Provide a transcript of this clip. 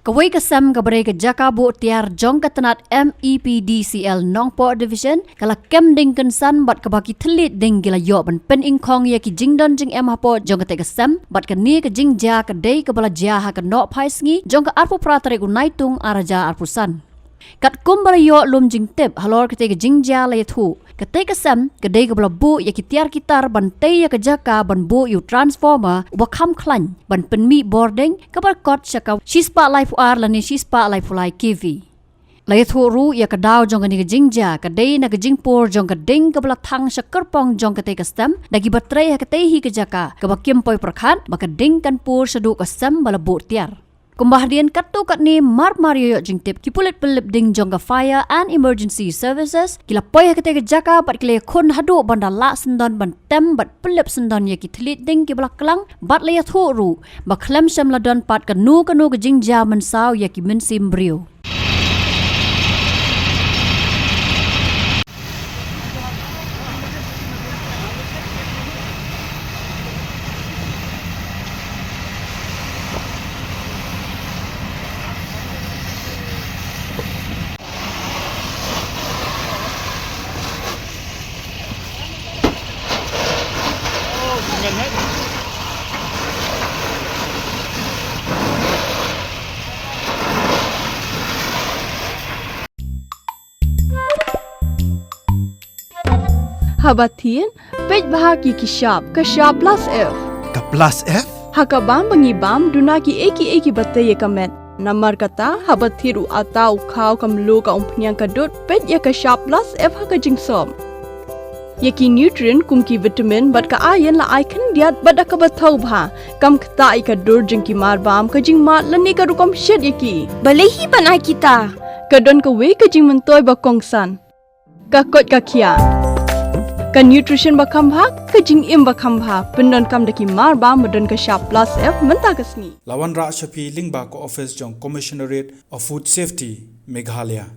Kawai kesam kabarai ke Jakabo Tiar jong ke Tnad Mepdcl Nongpoh division kala kem ding kensan bat kabaki telit ding gila yo ban pen ing Khong ya ki jingdon jing hapo jong ke kesam bat ke ni ke jing ja ke dei ke bala ja ha ke no phai sngi jong ke arpu pratare ku naitung araja arpusan kat kumbara yo lum jing tep halor ke jing ja le thu ke kesam ke dei ke bala bu ya ki tiar kitar ban tei ya ke jaka ban bu yu transformer wa kham khlan ban pen mi boarding ke bar kot chaka shispa life ar lani shispa life lai kivi lai thu ru ya ke daw jong ni ke jing ja ke dei na ke jing por jong ke ding ke bala thang sha Kyrpong jong ke kesam dagi batrei ha ke tei hi ke jaka ke ba kim poi prakhat ba ke ding kan por sadu kesam bala bu tiar Kumbahdian katu kat ni mar yo jing tip ki pulit pelip ding jong fire and emergency services kila poi ha ke jaka bat kile khon hadu banda la sendon ban tem bat pelip sendon ye ki thlit ding ki blak klang bat le thu ru ba klem sam la don pat ka nu ke jing ja man saw ye ki min sim brio Habatin, pej bahagi ki sharp plus F. Ka plus F? Hakabam bangibam duna ki eki batay kamet. Namar kata habathiru atau kau kamlu ka umpnyang kadut pej ya ka sharp plus F haka jingsom. Yaki nutrient kum ki vitamin bat ka iron la icon diat bat ka bathau bha kam kta ka dur jing ki marbam ka jing mat lani ka rukom shed yaki. Balehi panai kita. Kadon ka we ka jing mentoy ba kongsan. Ka kot ka kia. Ka nutrition bakam bha ka jing im bakam bha pendon kam daki mar ba modon ka sharp plus F menta kasni Lawan Ra Shapi Lingba ko office jong Commissionerate of Food Safety Meghalaya